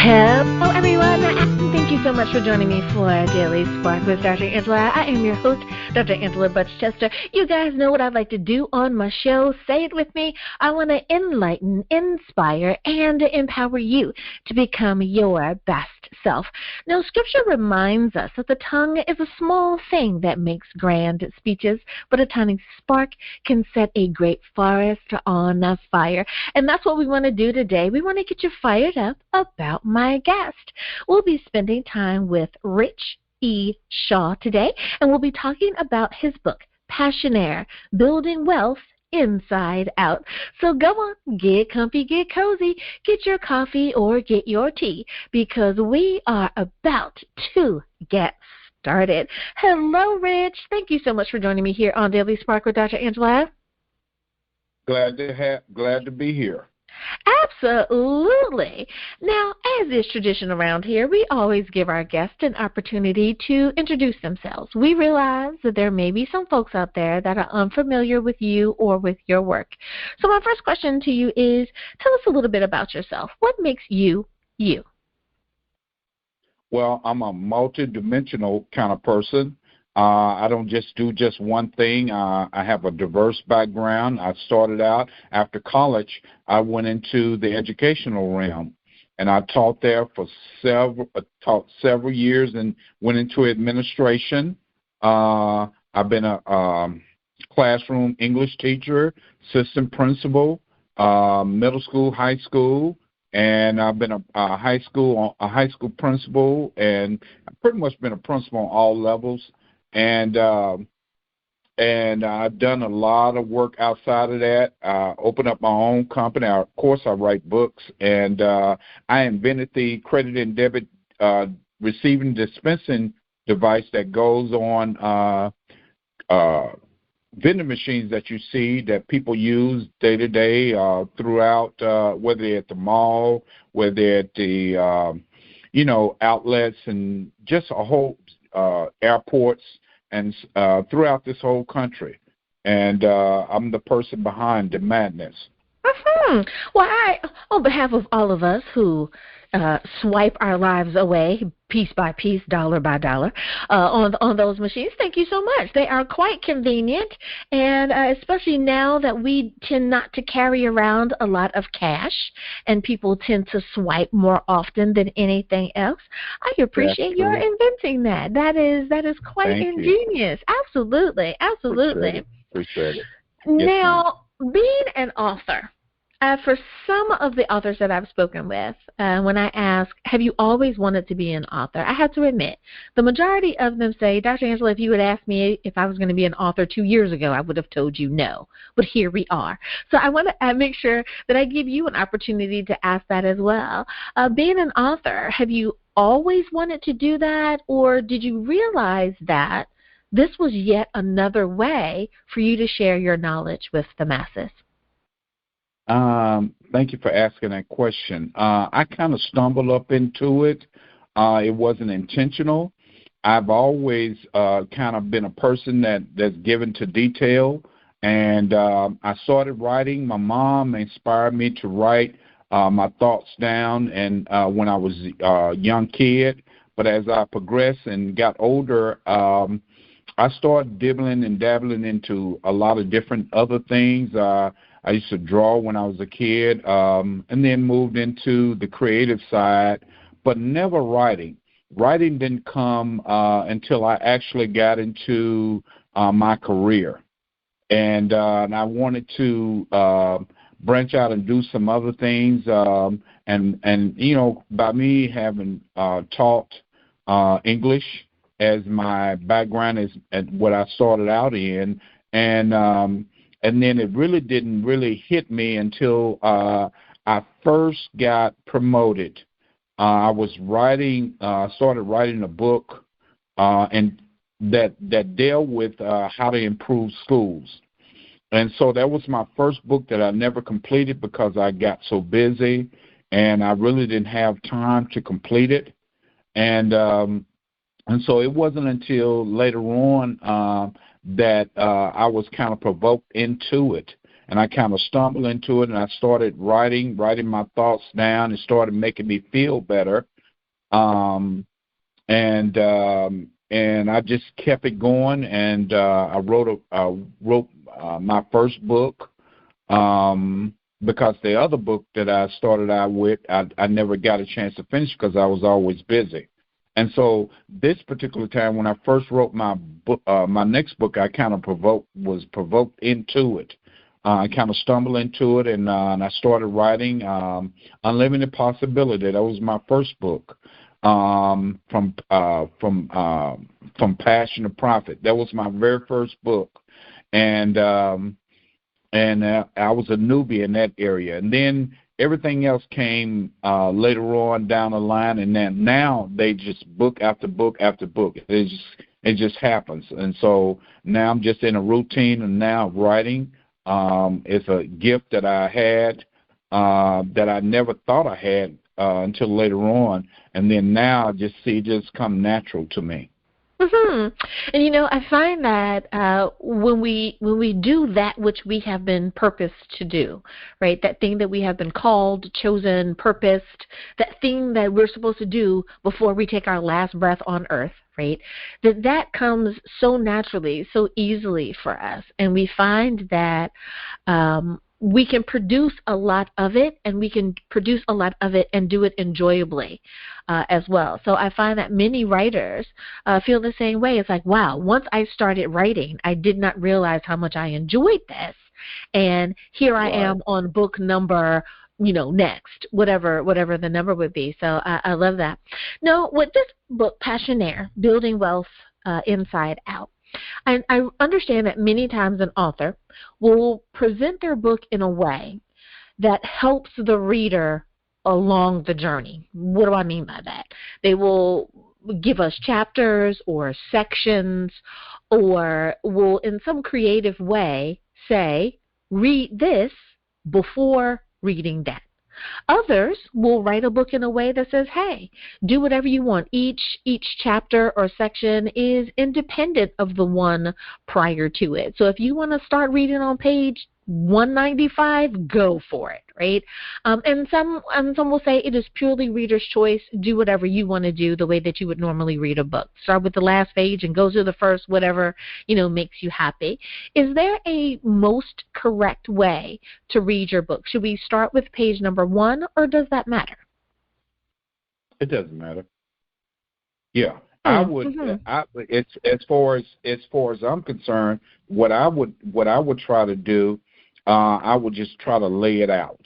Hello, everyone, and thank you so much for joining me for Daily Spark with Dr. Angela. I am your host, Dr. Angela Butchester. You guys know what I'd like to do on my show. Say it with me. I want to enlighten, inspire, and empower you to become your best self. Now, Scripture reminds us that the tongue is a small thing that makes grand speeches, but a tiny spark can set a great forest on fire. And that's what we want to do today. We want to get you fired up about my guest. We'll be spending time with Rich E. Shaw today, and we'll be talking about his book, Passionaire, Building Wealth Inside Out. So go on, get comfy, get cozy, get your coffee or get your tea, because we are about to get started. Hello, Rich. Thank you so much for joining me here on Daily Spark with Dr. Angela. Glad to be here. Absolutely. Now, as is tradition around here, we always give our guests an opportunity to introduce themselves. We realize that there may be some folks out there that are unfamiliar with you or with your work. So my first question to you is, tell us a little bit about yourself. What makes you, you? Well, I'm a multidimensional kind of person. I don't just do just one thing. I have a diverse background. I started out after college. I went into the educational realm, and I taught there for several years, and went into administration. I've been a classroom English teacher, assistant principal, middle school, high school, and I've been a high school principal, and I've pretty much been a principal on all levels. And I've done a lot of work outside of that. I opened up my own company. Of course, I write books, and I invented the credit and debit receiving dispensing device that goes on vending machines that you see that people use day to day throughout, whether they're at the mall, whether they're at the outlets, and just a whole airports and throughout this whole country. And I'm the person behind the madness. Mm-hmm. Well, on behalf of all of us who swipe our lives away piece by piece, dollar by dollar, on those machines, thank you so much. They are quite convenient, and especially now that we tend not to carry around a lot of cash, and people tend to swipe more often than anything else. I appreciate your inventing that. That is quite ingenious. Absolutely. Appreciate it. Now, being an author, for some of the authors that I've spoken with, when I ask, have you always wanted to be an author, I have to admit, the majority of them say, Dr. Angela, if you had asked me if I was going to be an author 2 years ago, I would have told you no. But here we are. So I want to make sure that I give you an opportunity to ask that as well. Being an author, have you always wanted to do that, or did you realize that this was yet another way for you to share your knowledge with the masses? Thank you for asking that question. I kind of stumbled up into it. It wasn't intentional. I've always kind of been a person that's given to detail, and I started writing. My mom inspired me to write my thoughts down, and when I was a young kid. But as I progressed and got older, I started dibbling and dabbling into a lot of different other things. I used to draw when I was a kid, and then moved into the creative side, but never writing. Writing didn't come until I actually got into my career. And I wanted to branch out and do some other things. And by me having taught English as my background is at what I started out in, and then it really didn't hit me until I first got promoted. I was started writing a book, and that dealt with how to improve schools. And so that was my first book that I never completed because I got so busy, and I really didn't have time to complete it. And so it wasn't until later on that I was kind of provoked into it. and I kind of stumbled into it, and I started writing my thoughts down. It started making me feel better, and I just kept it going, and I wrote my first book, because the other book that I started out with, I never got a chance to finish because I was always busy. And so this particular time, when I first wrote my book, my next book, I kind of was provoked into it. I kind of stumbled into it, and I started writing Unlimited Possibility. That was my first book, from Passion to Profit. That was my very first book, and I was a newbie in that area. And then everything else came later on down the line, and then now they just book after book after book. It just happens. And so now I'm just in a routine, and now writing is a gift that I had that I never thought I had until later on. And then now I just see it just come natural to me. Mm-hmm. And I find that when we do that which we have been purposed to do, right? That thing that we have been called, chosen, purposed, that thing that we're supposed to do before we take our last breath on earth, right? That comes so naturally, so easily for us, and we find that we can produce a lot of it, and we can produce a lot of it and do it enjoyably as well. So I find that many writers feel the same way. It's like, wow, once I started writing, I did not realize how much I enjoyed this. And here I am on book number, next, whatever the number would be. So I love that. Now, with this book, Passionaire, Building Wealth Inside Out, and I understand that many times an author will present their book in a way that helps the reader along the journey. What do I mean by that? They will give us chapters or sections, or will in some creative way say, read this before reading that. Others will write a book in a way that says, hey, do whatever you want. Each chapter or section is independent of the one prior to it. So if you want to start reading on page 195, go for it, right? And some will say it is purely reader's choice. Do whatever you want to do the way that you would normally read a book. Start with the last page and go to the first, whatever, makes you happy. Is there a most correct way to read your book? Should we start with page number 1, or does that matter? It doesn't matter. Yeah. I would. It's as far as I'm concerned. What I would try to do, I would just try to lay it out,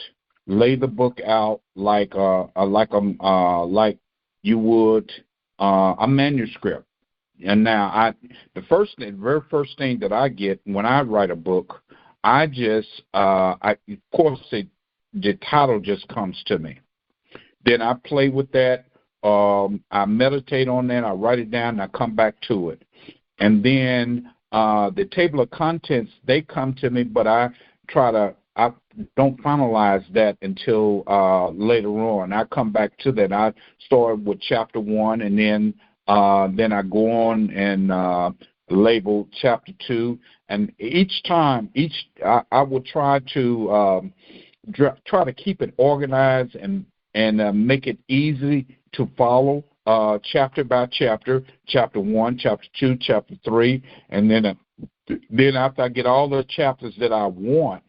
lay the book out like you would a manuscript. And now the very first thing that I get when I write a book, of course the title just comes to me. Then I play with that. I meditate on that. I write it down, and I come back to it. And then the table of contents, they come to me, but I don't finalize that until later on. I come back to that. I start with chapter 1, and then I go on and label chapter 2. And each time, I will try to keep it organized and make it easy to follow chapter by chapter, chapter 1, chapter 2, chapter 3, and then after I get all the chapters that I want,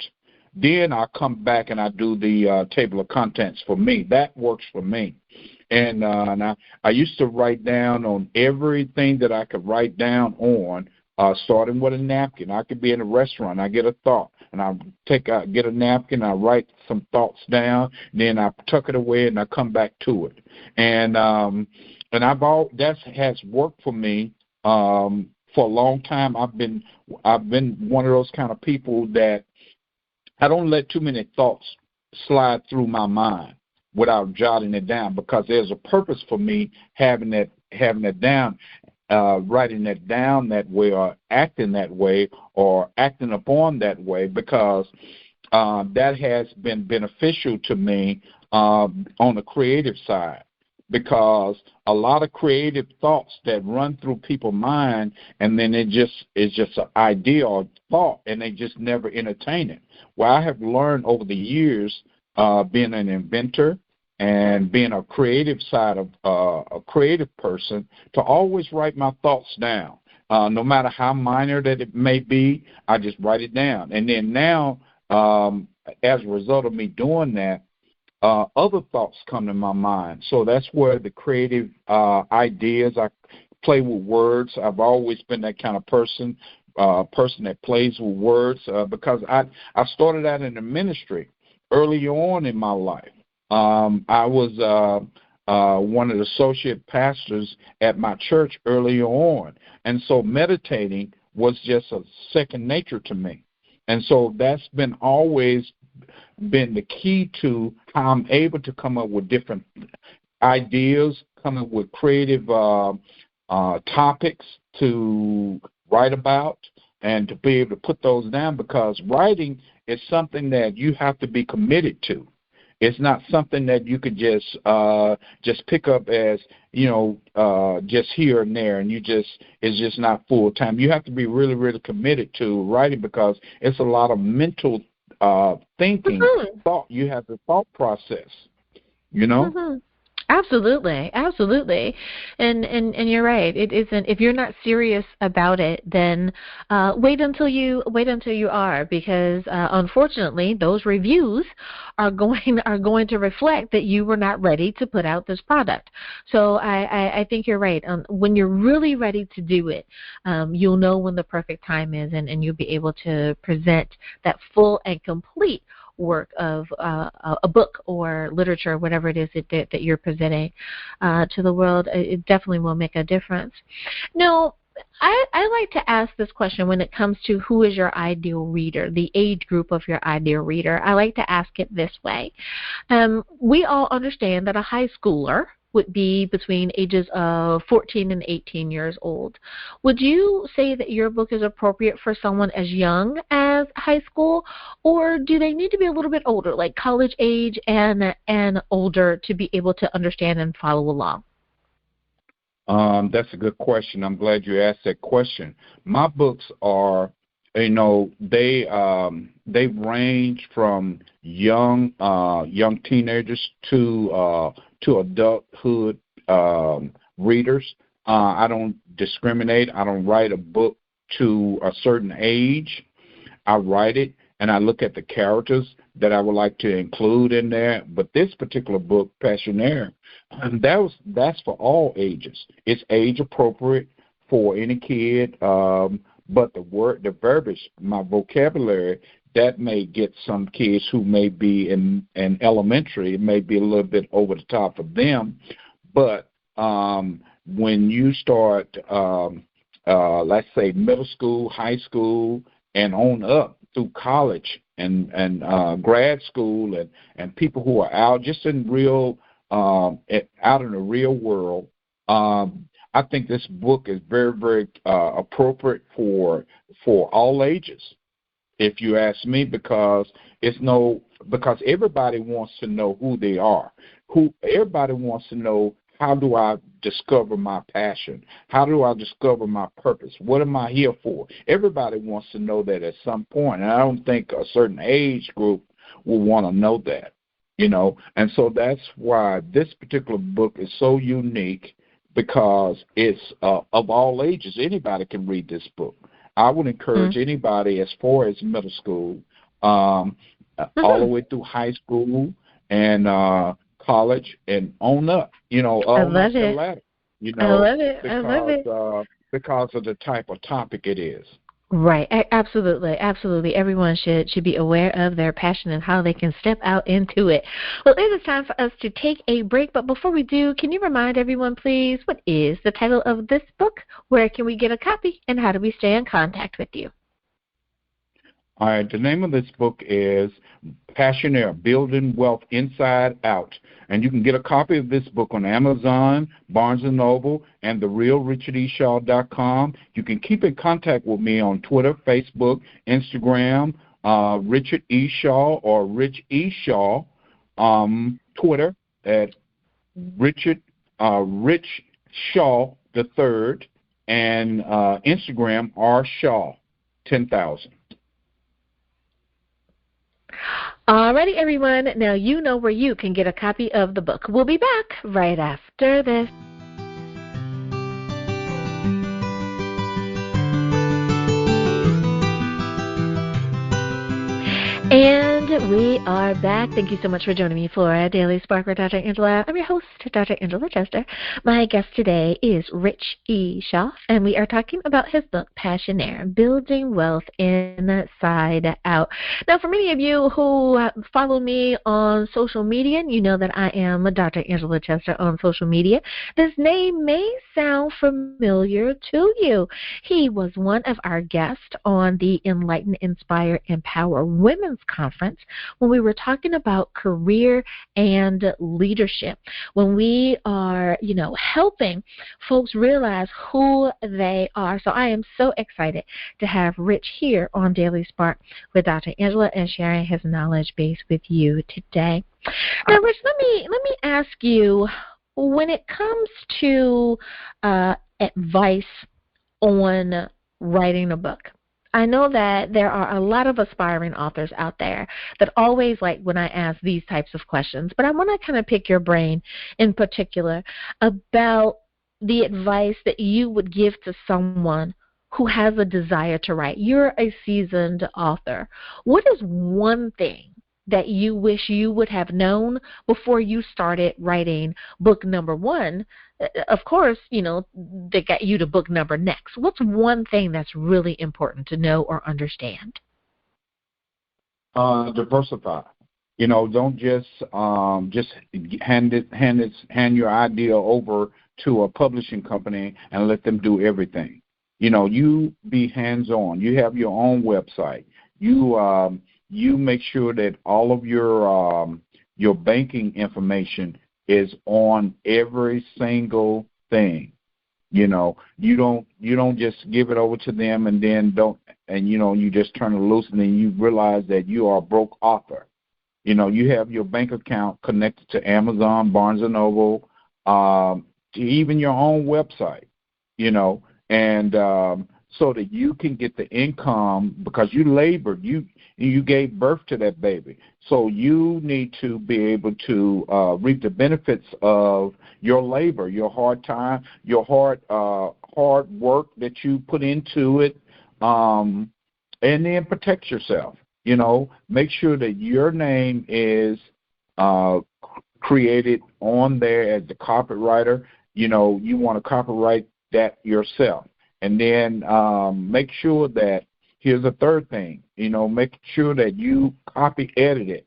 then I come back and I do the table of contents for me. That works for me. And I used to write down on everything that I could write down on, starting with a napkin. I could be in a restaurant. I get a thought, and I get a napkin. I write some thoughts down. Then I tuck it away, and I come back to it. And that has worked for me for a long time. I've been one of those kind of people that I don't let too many thoughts slide through my mind without jotting it down, because there's a purpose for me having that down. Writing that down that way, or acting that way, or acting upon that way, because that has been beneficial to me on the creative side. because a lot of creative thoughts that run through people's mind, and then it's just an idea or thought, and they just never entertain it. Well, I have learned over the years, being an inventor and being a creative side of a creative person, to always write my thoughts down. No matter how minor that it may be, I just write it down. And then now, as a result of me doing that, other thoughts come to my mind. So that's where the creative ideas, I play with words. I've always been that kind of person that plays with words, because I started out in the ministry early on in my life. I was one of the associate pastors at my church early on, and so meditating was just a second nature to me. And so that's been always been the key to how I'm able to come up with different ideas, come up with creative topics to write about, and to be able to put those down, because writing is something that you have to be committed to. It's not something that you could just pick up as, just here and there, and it's just not full time. You have to be really, really committed to writing, because it's a lot of mental thinking, thought. You have the thought process, Mm-hmm. Absolutely, absolutely, and you're right. It isn't, if you're not serious about it, then wait until you are, because unfortunately, those reviews are going to reflect that you were not ready to put out this product. So I think you're right. When you're really ready to do it, you'll know when the perfect time is, and you'll be able to present that full and complete work of a book or literature, whatever it is that you're presenting to the world. It definitely will make a difference. Now, I like to ask this question when it comes to who is your ideal reader, the age group of your ideal reader. I like to ask it this way. We all understand that a high schooler would be between ages of 14 and 18 years old. Would you say that your book is appropriate for someone as young as high school, or do they need to be a little bit older, like college age and older, to be able to understand and follow along? That's a good question. I'm glad you asked that question. My books are, they range from young teenagers to adulthood readers. I don't discriminate. I don't write a book to a certain age. I write it, and I look at the characters that I would like to include in there. But this particular book, Passionaire, that's for all ages. It's age appropriate for any kid. But the verbiage, my vocabulary, that may get some kids who may be in elementary. It may be a little bit over the top for them. But when you start, let's say, middle school, high school, and on up through college and grad school, and people who are out just in real, out in the real world, I think this book is very, very appropriate for all ages, if you ask me, because because everybody wants to know who they are. Everybody wants to know, how do I discover my passion? How do I discover my purpose? What am I here for? Everybody wants to know that at some point, and I don't think a certain age group will want to know that, And so that's why this particular book is so unique, because it's of all ages. Anybody can read this book. I would encourage anybody as far as middle school, all the way through high school and college and on up, all up the ladder. I love it. I love it. Because of the type of topic it is. Right. Absolutely. Absolutely. Everyone should be aware of their passion and how they can step out into it. Well, it is time for us to take a break. But before we do, can you remind everyone, please, what is the title of this book? Where can we get a copy? And how do we stay in contact with you? All right. The name of this book is Passionaire, Building Wealth Inside Out. And you can get a copy of this book on Amazon, Barnes & Noble, and therealrichardeshaw.com. You can keep in contact with me on Twitter, Facebook, Instagram, Richard E. Shaw or Rich E. Shaw, Twitter at Richard Rich Shaw the third, and Instagram R Shaw 10,000. Alrighty, everyone. Now you know where you can get a copy of the book. We'll be back right after this. And we are back. Thank you so much for joining me for Daily Spark with Dr. Angela. I'm your host, Dr. Angela Chester. My guest today is Rich E. Shaw, and we are talking about his book, Passionaire, Building Wealth Inside Out. Now, for many of you who follow me on social media, you know that I am Dr. Angela Chester on social media. This name may sound familiar to you. He was one of our guests on the Enlighten, Inspire, Empower Women's Conference when we were talking about career and leadership, when we are, helping folks realize who they are. So I am so excited to have Rich here on Daily Spark with Dr. Angela and sharing his knowledge base with you today. Now, Rich, let me ask you, when it comes to advice on writing a book, I know that there are a lot of aspiring authors out there that always like when I ask these types of questions, but I want to kind of pick your brain in particular about the advice that you would give to someone who has a desire to write. You're a seasoned author. What is one thing that you wish you would have known before you started writing book number one? Of course, they got you to book number next. What's one thing that's really important to know or understand? Diversify. Don't just hand your idea over to a publishing company and let them do everything. You be hands-on. You have your own website. You make sure that all of your banking information is on every single thing. You don't just give it over to them and then you just turn it loose and then you realize that you are a broke author. You have your bank account connected to Amazon, Barnes & Noble, to even your own website, and so that you can get the income because you labored, you gave birth to that baby. So you need to be able to reap the benefits of your labor, your hard time, your hard work that you put into it, and then protect yourself. Make sure that your name is created on there as the copywriter. You want to copyright that yourself. And then make sure that, here's a third thing, make sure that you copy edit it.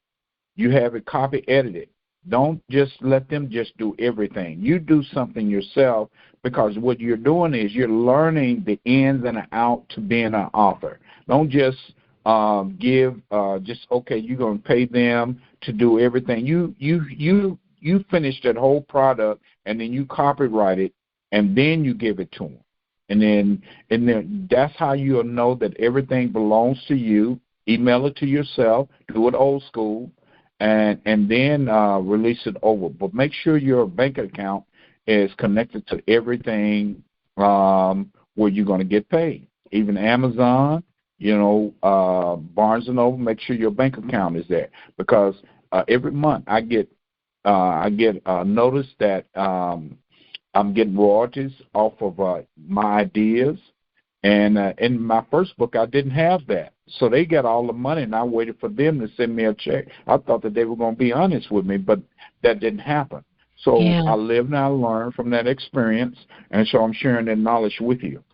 You have it copy edited. Don't just let them just do everything. You do something yourself, because what you're doing is you're learning the ins and the outs to being an author. Don't just you're going to pay them to do everything. You finish that whole product and then you copyright it and then you give it to them. And then that's how you'll know that everything belongs to you. Email it to yourself, do it old school, and then release it over. But make sure your bank account is connected to everything where you're going to get paid. Even Amazon, Barnes & Noble, make sure your bank account is there. Because every month I get a notice that I'm getting royalties off of my ideas. And in my first book, I didn't have that. So they got all the money, and I waited for them to send me a check. I thought that they were going to be honest with me, but that didn't happen. So yeah. I lived and I learned from that experience, and so I'm sharing that knowledge with you.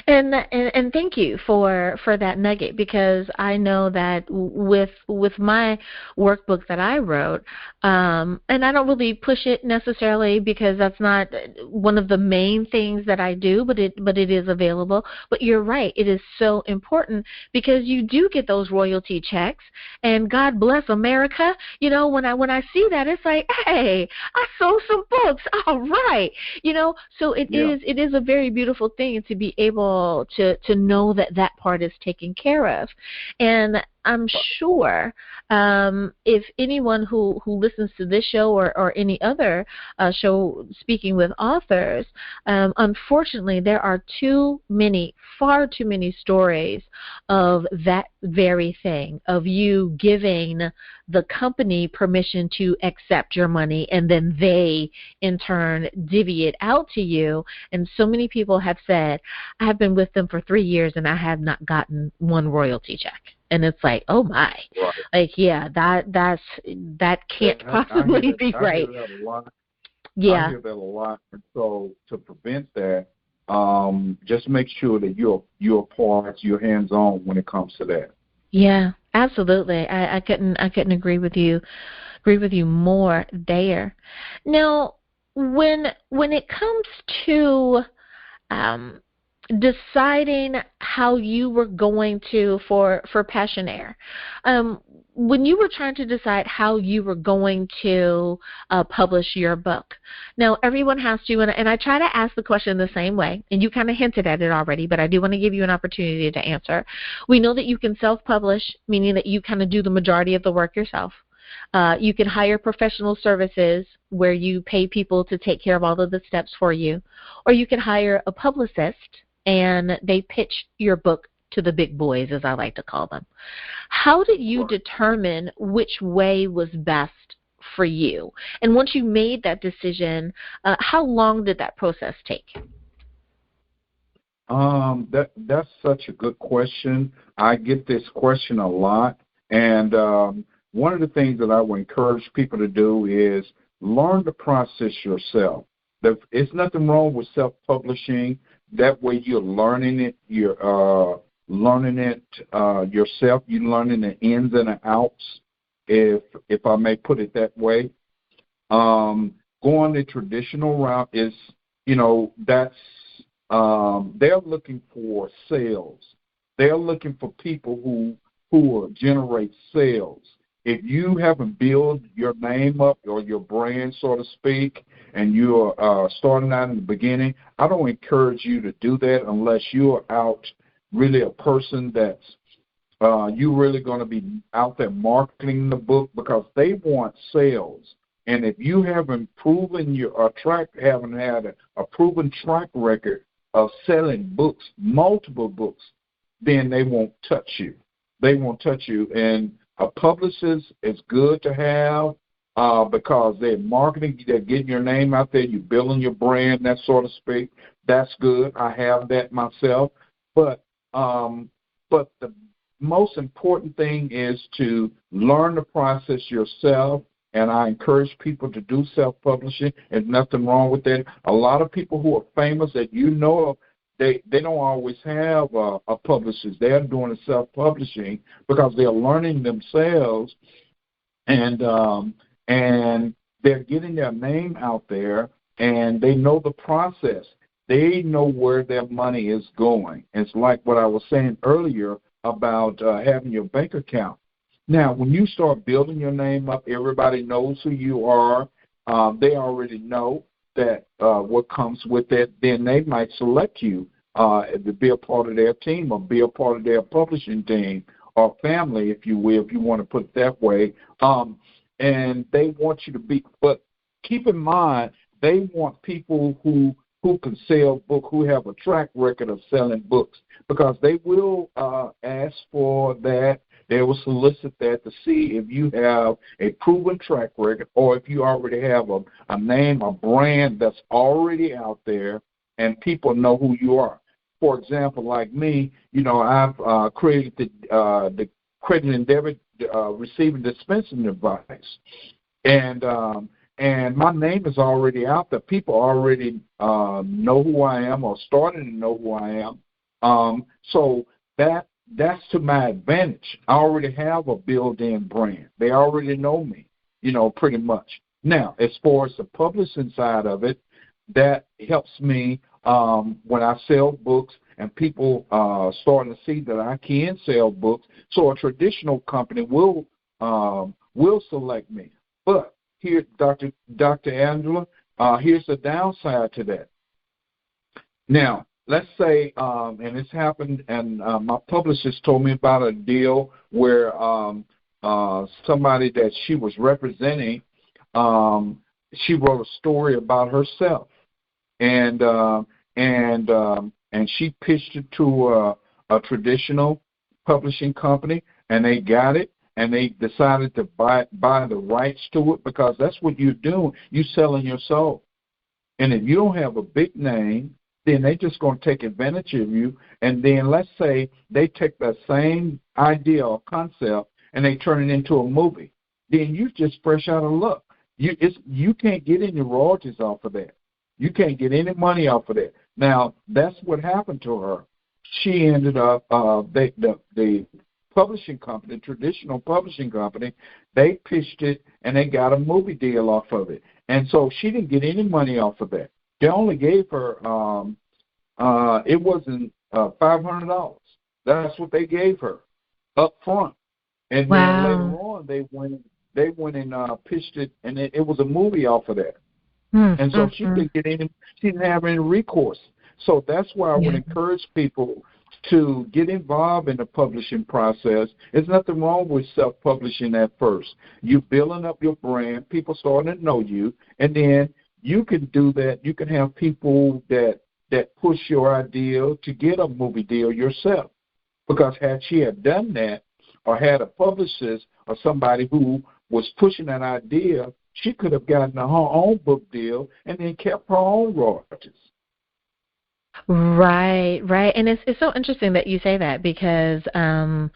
And thank you for that nugget, because I know that with my workbook that I wrote, and I don't really push it necessarily because that's not one of the main things that I do, but it is available. But you're right, it is so important because you do get those royalty checks, and God bless America. When I see that, it's like, hey, I sold some books. All right, so it is a very beautiful thing to be able to know that part is taken care of. And I'm sure if anyone who listens to this show or any other show speaking with authors, unfortunately, there are far too many stories of that very thing, of you giving the company permission to accept your money and then they, in turn, divvy it out to you. And so many people have said, I have been with them for 3 years and I have not gotten one royalty check. And it's like, oh my, Right. like, yeah, that can't possibly be right. I hear that a lot. Yeah. I hear that a lot. And so to prevent that, just make sure that you're part, you're hands-on when it comes to that. Yeah, absolutely. I couldn't agree with you more there. Now, when it comes to deciding how you were going to for Passionaire, when you were trying to decide how you were going to publish your book. Now, everyone has to, and I try to ask the question the same way, and you kind of hinted at it already, but I do want to give you an opportunity to answer. We know that you can self-publish, meaning that you kind of do the majority of the work yourself. You can hire professional services where you pay people to take care of all of the steps for you, or you can hire a publicist and they pitch your book to the big boys, as I like to call them. How did you determine which way was best for you? And once you made that decision, how long did that process take? That's such a good question. I get this question a lot, and one of the things that I would encourage people to do is learn the process yourself. There's nothing wrong with self-publishing. That way you're learning it. You're learning it yourself. You're learning the ins and the outs, if I may put it that way. Going the traditional route is, that's they're looking for sales. They're looking for people who will generate sales. If you haven't built your name up or your brand, so to speak, and you're starting out in the beginning, I don't encourage you to do that unless you're out really a person that's you're really going to be out there marketing the book, because they want sales. And if you haven't proven haven't had a proven track record of selling books, multiple books, then they won't touch you. They won't touch you. And a publicist is good to have because they're marketing, they're getting your name out there, you're building your brand, that sort of speak. That's good. I have that myself. But the most important thing is to learn the process yourself, and I encourage people to do self-publishing. There's nothing wrong with that. A lot of people who are famous that they don't always have a publicist. They're doing self-publishing because they're learning themselves, and they're getting their name out there, and they know the process. They know where their money is going. It's like what I was saying earlier about having your bank account. Now, when you start building your name up, everybody knows who you are. They already know that what comes with it. Then they might select you to be a part of their team or be a part of their publishing team or family, if you will, if you want to put it that way. And they want you to be, but keep in mind, they want people who can sell books, who have a track record of selling books, because they will ask for that. They will solicit that to see if you have a proven track record or if you already have a name, a brand that's already out there and people know who you are. For example, like me, I've created the credit and debit receiving dispensing device. And my name is already out there. People already know who I am or starting to know who I am. So that's to my advantage. I already have a built-in brand. They already know me, pretty much. Now, as far as the publishing side of it, that helps me when I sell books and people starting to see that I can sell books. So a traditional company will select me. But here, Dr. Angela, here's the downside to that. Now, let's say, and it's happened, and my publicist told me about a deal where somebody that she was representing, she wrote a story about herself, and she pitched it to a traditional publishing company, and they got it, and they decided to buy the rights to it, because that's what you're doing. You're selling your soul. And if you don't have a big name, then they're just going to take advantage of you. And then let's say they take that same idea or concept and they turn it into a movie. Then you just fresh out of luck. You can't get any royalties off of that. You can't get any money off of that. Now, that's what happened to her. She ended up, the publishing company, traditional publishing company, they pitched it and they got a movie deal off of it. And so she didn't get any money off of that. They only gave her, it wasn't $500. That's what they gave her up front. And then later on, they went and pitched it, and it was a movie off of that. And so she didn't have any recourse. So that's why I would encourage people to get involved in the publishing process. There's nothing wrong with self-publishing at first. You're building up your brand, people starting to know you, and then you can do that. You can have people that push your idea to get a movie deal yourself. Because had she had done that, or had a publicist or somebody who was pushing that idea, she could have gotten her own book deal and then kept her own royalties. Right. And it's so interesting that you say that, because I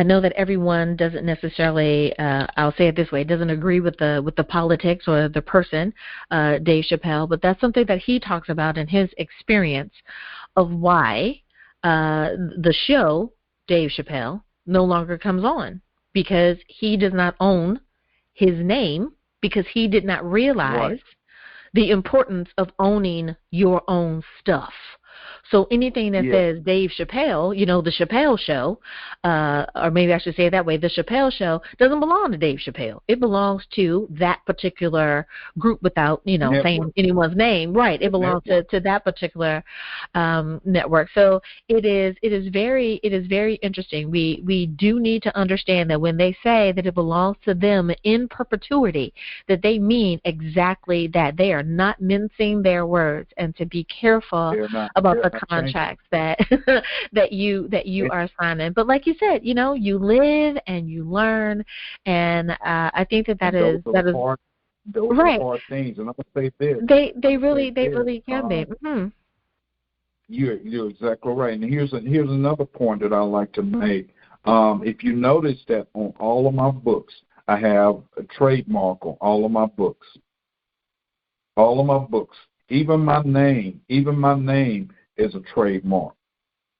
know that everyone doesn't necessarily, I'll say it this way, doesn't agree with the politics or the person, Dave Chappelle, but that's something that he talks about in his experience of why the show, Dave Chappelle, no longer comes on, because he does not own his name, because he did not realize the importance of owning your own stuff. So anything that says Dave Chappelle, the Chappelle Show, or maybe I should say it that way, the Chappelle Show doesn't belong to Dave Chappelle. It belongs to that particular group without, saying anyone's name. Right. It belongs to that particular network. So it is very interesting. We do need to understand that when they say that it belongs to them in perpetuity, that they mean exactly that. They are not mincing their words, and to be careful about the contracts that you are signing. But like you said, you live and you learn, and I think that is hard, those right. are hard things. And I'm gonna say this: they really can be. Mm-hmm. You're exactly right. And here's another point that I like to make. If you notice that on all of my books, I have a trademark on all of my books. All of my books, even my name is a trademark.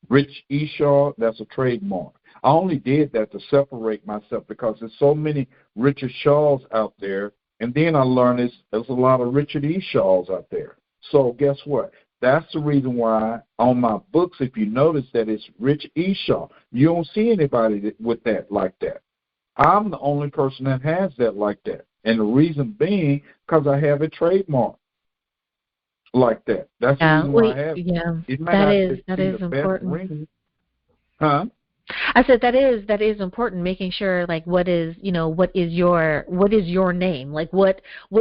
Rich Eshaw, that's a trademark. I only did that to separate myself because there's so many Richard Shaws out there, and then I learned there's a lot of Richard Eshaws out there. So guess what? That's the reason why on my books, if you notice that it's Rich Eshaw, you don't see anybody with that like that. I'm the only person that has that like that, and the reason being because I have a trademark like that. That's the reason why I have it. Yeah, that is important. Huh? I said that is important, making sure like what is your name, like what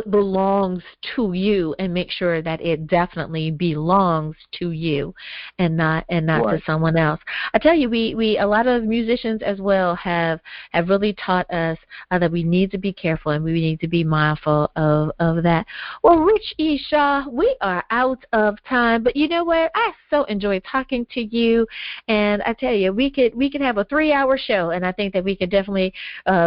belongs to you, and make sure that it definitely belongs to you and not to someone else. I tell you, we a lot of musicians as well have really taught us that we need to be careful and we need to be mindful of that. Well, Rich E. Shaw, we are out of time, but you know what? I so enjoyed talking to you, and I tell you, we could have a 3-hour show, and I think that we could definitely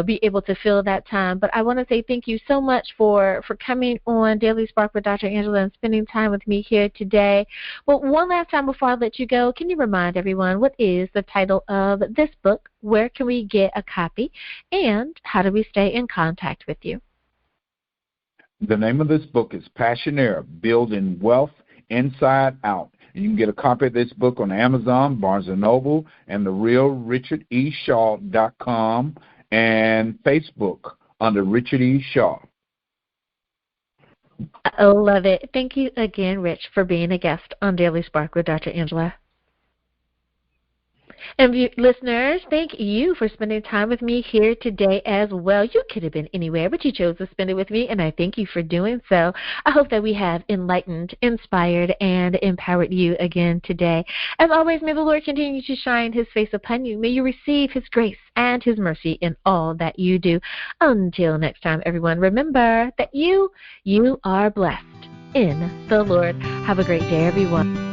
be able to fill that time. But I want to say thank you so much for coming on Daily Spark with Dr. Angela and spending time with me here today. Well, one last time before I let you go, can you remind everyone what is the title of this book, where can we get a copy, and how do we stay in contact with you? The name of this book is Passionaire, Building Wealth Inside Out. You can get a copy of this book on Amazon, Barnes & Noble, and therealrichardeShaw.com, and Facebook under Richard E. Shaw. I love it. Thank you again, Rich, for being a guest on Daily Spark with Dr. Angela. And listeners, thank you for spending time with me here today as well. You could have been anywhere, but you chose to spend it with me, and I thank you for doing so. I hope that we have enlightened, inspired, and empowered you again today. As always, may the Lord continue to shine His face upon you. May you receive His grace and His mercy in all that you do. Until next time, everyone, remember that you are blessed in the Lord. Have a great day, everyone.